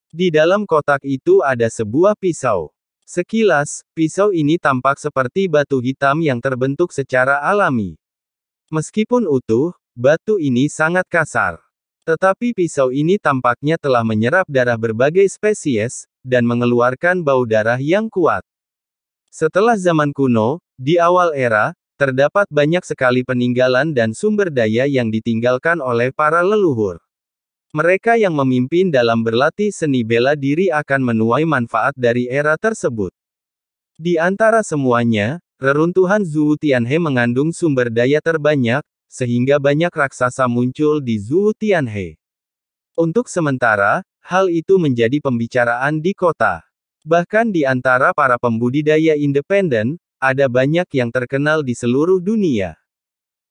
Di dalam kotak itu ada sebuah pisau. Sekilas, pisau ini tampak seperti batu hitam yang terbentuk secara alami. Meskipun utuh, batu ini sangat kasar. Tetapi pisau ini tampaknya telah menyerap darah berbagai spesies, dan mengeluarkan bau darah yang kuat. Setelah zaman kuno, di awal era, terdapat banyak sekali peninggalan dan sumber daya yang ditinggalkan oleh para leluhur. Mereka yang memimpin dalam berlatih seni bela diri akan menuai manfaat dari era tersebut. Di antara semuanya, reruntuhan Zhou Tianhe mengandung sumber daya terbanyak, sehingga banyak raksasa muncul di Zhou Tianhe. Untuk sementara, hal itu menjadi pembicaraan di kota. Bahkan di antara para pembudidaya independen, ada banyak yang terkenal di seluruh dunia.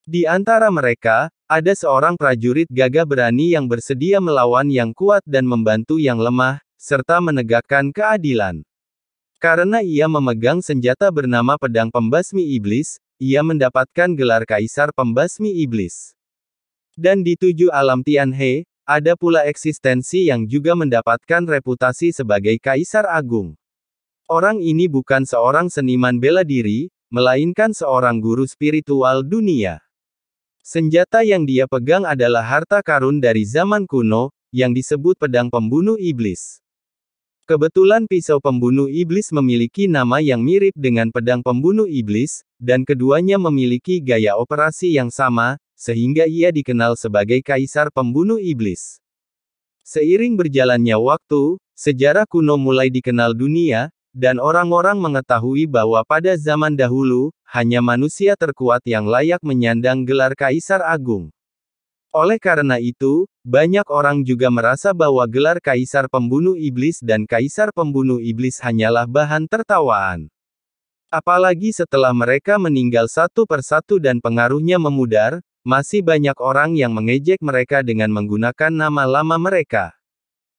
Di antara mereka, ada seorang prajurit gagah berani yang bersedia melawan yang kuat dan membantu yang lemah, serta menegakkan keadilan. Karena ia memegang senjata bernama pedang pembasmi iblis, ia mendapatkan gelar Kaisar Pembasmi Iblis. Dan di 7 alam Tianhe, ada pula eksistensi yang juga mendapatkan reputasi sebagai Kaisar Agung. Orang ini bukan seorang seniman bela diri, melainkan seorang guru spiritual dunia. Senjata yang dia pegang adalah harta karun dari zaman kuno, yang disebut pedang pembunuh iblis. Kebetulan pisau pembunuh iblis memiliki nama yang mirip dengan pedang pembunuh iblis, dan keduanya memiliki gaya operasi yang sama, sehingga ia dikenal sebagai Kaisar Pembunuh Iblis. Seiring berjalannya waktu, sejarah kuno mulai dikenal dunia, dan orang-orang mengetahui bahwa pada zaman dahulu, hanya manusia terkuat yang layak menyandang gelar Kaisar Agung. Oleh karena itu, banyak orang juga merasa bahwa gelar Kaisar Pembunuh Iblis dan Kaisar Pembunuh Iblis hanyalah bahan tertawaan. Apalagi setelah mereka meninggal satu persatu dan pengaruhnya memudar, masih banyak orang yang mengejek mereka dengan menggunakan nama lama mereka.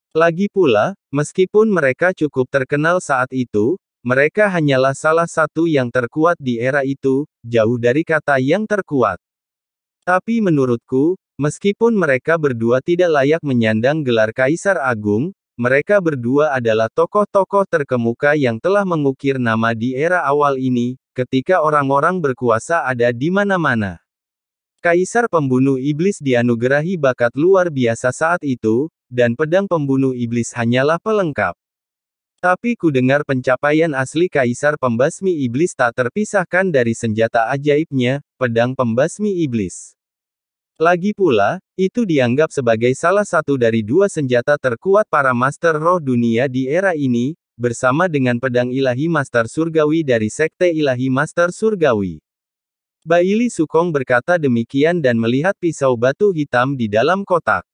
Lagi pula, meskipun mereka cukup terkenal saat itu, mereka hanyalah salah satu yang terkuat di era itu, jauh dari kata yang terkuat. Tapi menurutku, meskipun mereka berdua tidak layak menyandang gelar Kaisar Agung, mereka berdua adalah tokoh-tokoh terkemuka yang telah mengukir nama di era awal ini, ketika orang-orang berkuasa ada di mana-mana. Kaisar Pembunuh Iblis dianugerahi bakat luar biasa saat itu, dan pedang pembunuh iblis hanyalah pelengkap. Tapi ku dengar pencapaian asli Kaisar Pembasmi Iblis tak terpisahkan dari senjata ajaibnya, pedang pembasmi iblis. Lagi pula, itu dianggap sebagai salah satu dari 2 senjata terkuat para Master Roh dunia di era ini, bersama dengan pedang ilahi Master Surgawi dari Sekte Ilahi Master Surgawi. Baili Sukong berkata demikian dan melihat pisau batu hitam di dalam kotak.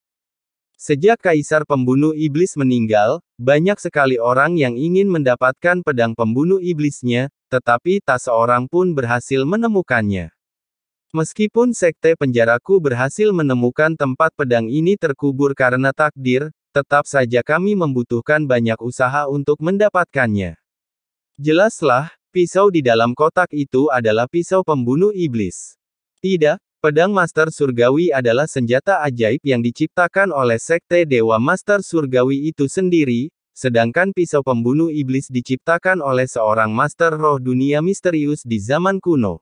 Sejak Kaisar Pembunuh Iblis meninggal, banyak sekali orang yang ingin mendapatkan pedang pembunuh iblisnya, tetapi tak seorang pun berhasil menemukannya. Meskipun Sekte Penjaraku berhasil menemukan tempat pedang ini terkubur karena takdir, tetap saja kami membutuhkan banyak usaha untuk mendapatkannya. Jelaslah, pisau di dalam kotak itu adalah pisau pembunuh iblis. Tidak, pedang Master Surgawi adalah senjata ajaib yang diciptakan oleh Sekte Dewa Master Surgawi itu sendiri, sedangkan pisau pembunuh iblis diciptakan oleh seorang Master Roh dunia misterius di zaman kuno.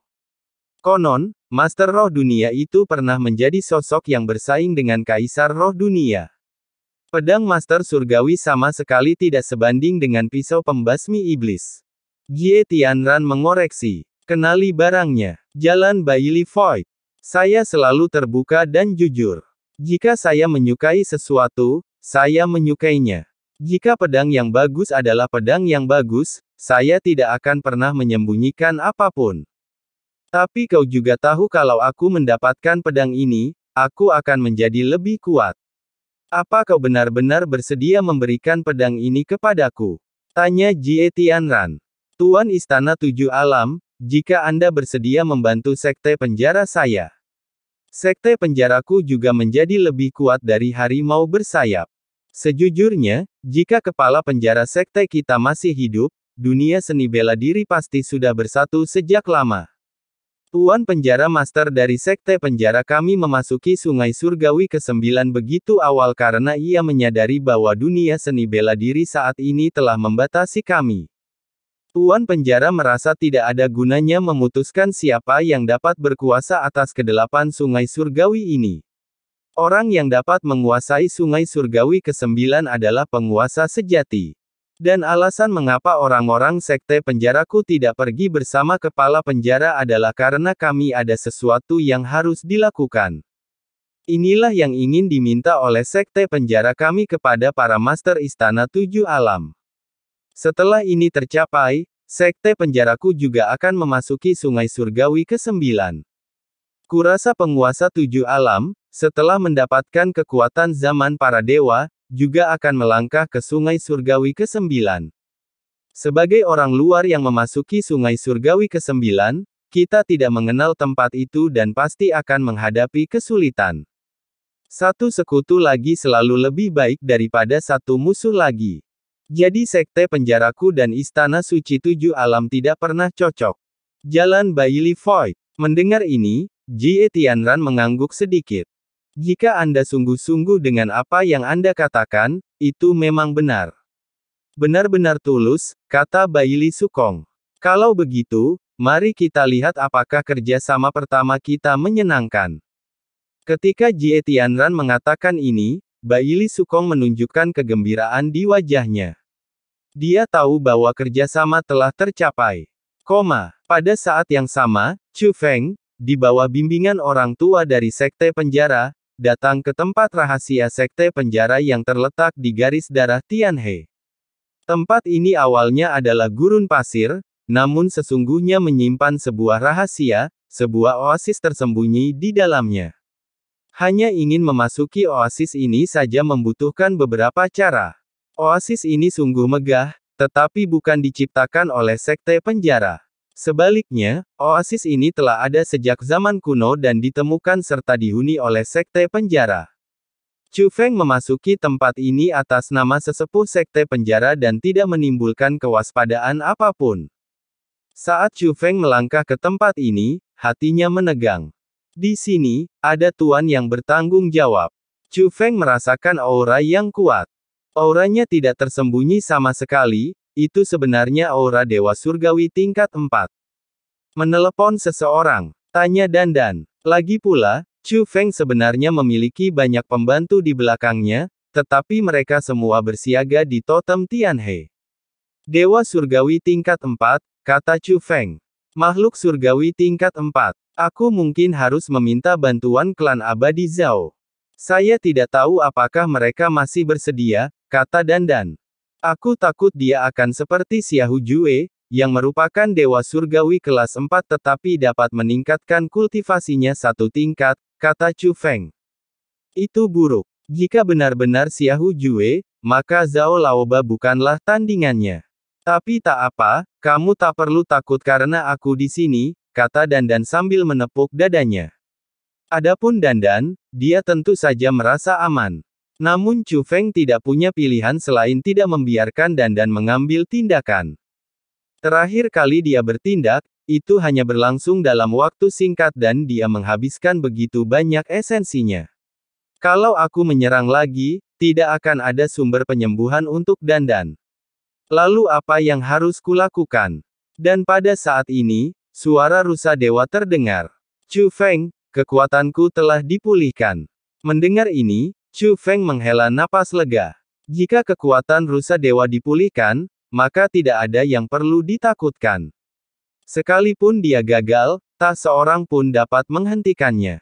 Konon, Master Roh dunia itu pernah menjadi sosok yang bersaing dengan Kaisar Roh dunia. Pedang Master Surgawi sama sekali tidak sebanding dengan pisau pembasmi iblis. Jie Tianran mengoreksi. Kenali barangnya. Jalan Baili Void. Saya selalu terbuka dan jujur. Jika saya menyukai sesuatu, saya menyukainya. Jika pedang yang bagus adalah pedang yang bagus, saya tidak akan pernah menyembunyikan apapun. Tapi kau juga tahu kalau aku mendapatkan pedang ini, aku akan menjadi lebih kuat. Apa kau benar-benar bersedia memberikan pedang ini kepadaku? Tanya Jie Tianran. Tuan Istana 7 Alam, jika Anda bersedia membantu Sekte Penjara saya. Sekte Penjaraku juga menjadi lebih kuat dari harimau bersayap. Sejujurnya, jika kepala penjara sekte kita masih hidup, dunia seni bela diri pasti sudah bersatu sejak lama. Tuan penjara master dari sekte penjara kami memasuki sungai surgawi ke-9 begitu awal karena ia menyadari bahwa dunia seni bela diri saat ini telah membatasi kami. Tuan penjara merasa tidak ada gunanya memutuskan siapa yang dapat berkuasa atas ke-8 sungai surgawi ini. Orang yang dapat menguasai sungai surgawi ke-9 adalah penguasa sejati. Dan alasan mengapa orang-orang sekte penjaraku tidak pergi bersama kepala penjara adalah karena kami ada sesuatu yang harus dilakukan. Inilah yang ingin diminta oleh sekte penjara kami kepada para master istana 7 alam. Setelah ini tercapai, sekte penjaraku juga akan memasuki sungai surgawi ke-9. Kurasa penguasa 7 alam, setelah mendapatkan kekuatan zaman para dewa, juga akan melangkah ke sungai surgawi ke-9. Sebagai orang luar yang memasuki sungai surgawi ke-9, kita tidak mengenal tempat itu dan pasti akan menghadapi kesulitan. Satu sekutu lagi selalu lebih baik daripada satu musuh lagi. Jadi sekte penjaraku dan istana suci 7 alam tidak pernah cocok. Jalan Bailey Void. Mendengar ini, Jie Tianran mengangguk sedikit. Jika Anda sungguh-sungguh dengan apa yang Anda katakan, itu memang benar. Benar-benar tulus, kata Bailey Sukong. Kalau begitu, mari kita lihat apakah kerjasama pertama kita menyenangkan. Ketika Jie Tianran mengatakan ini, Bailey Sukong menunjukkan kegembiraan di wajahnya. Dia tahu bahwa kerjasama telah tercapai. Pada saat yang sama, Chu Feng, di bawah bimbingan orang tua dari sekte penjara, datang ke tempat rahasia sekte penjara yang terletak di garis darah Tianhe. Tempat ini awalnya adalah gurun pasir, namun sesungguhnya menyimpan sebuah rahasia, sebuah oasis tersembunyi di dalamnya. Hanya ingin memasuki oasis ini saja membutuhkan beberapa cara. Oasis ini sungguh megah, tetapi bukan diciptakan oleh sekte penjara. Sebaliknya, oasis ini telah ada sejak zaman kuno dan ditemukan serta dihuni oleh sekte penjara. Chu Feng memasuki tempat ini atas nama sesepuh sekte penjara dan tidak menimbulkan kewaspadaan apapun. Saat Chu Feng melangkah ke tempat ini, hatinya menegang. Di sini, ada tuan yang bertanggung jawab. Chu Feng merasakan aura yang kuat. Auranya tidak tersembunyi sama sekali. Itu sebenarnya aura Dewa Surgawi tingkat 4. Menelepon seseorang, tanya Dandan. Lagi pula, Chu Feng sebenarnya memiliki banyak pembantu di belakangnya, tetapi mereka semua bersiaga di totem Tianhe. Dewa Surgawi tingkat 4, kata Chu Feng. Makhluk Surgawi tingkat 4. Aku mungkin harus meminta bantuan klan abadi Zhao. Saya tidak tahu apakah mereka masih bersedia, kata Dandan. Aku takut dia akan seperti Xiahou Jue, yang merupakan Dewa Surgawi kelas 4 tetapi dapat meningkatkan kultivasinya satu tingkat, kata Chu Feng. Itu buruk. Jika benar-benar Xiahou Jue, maka Zhao Laoba bukanlah tandingannya. Tapi tak apa, kamu tak perlu takut karena aku di sini, kata Dandan sambil menepuk dadanya. Adapun Dandan, dia tentu saja merasa aman. Namun Chu Feng tidak punya pilihan selain tidak membiarkan Dandan mengambil tindakan. Terakhir kali dia bertindak, itu hanya berlangsung dalam waktu singkat dan dia menghabiskan begitu banyak esensinya. Kalau aku menyerang lagi, tidak akan ada sumber penyembuhan untuk Dandan. Lalu apa yang harus kulakukan? Dan pada saat ini, suara rusa dewa terdengar. Chu Feng, kekuatanku telah dipulihkan. Mendengar ini, Chu Feng menghela napas lega. Jika kekuatan rusa dewa dipulihkan, maka tidak ada yang perlu ditakutkan. Sekalipun dia gagal, tak seorang pun dapat menghentikannya.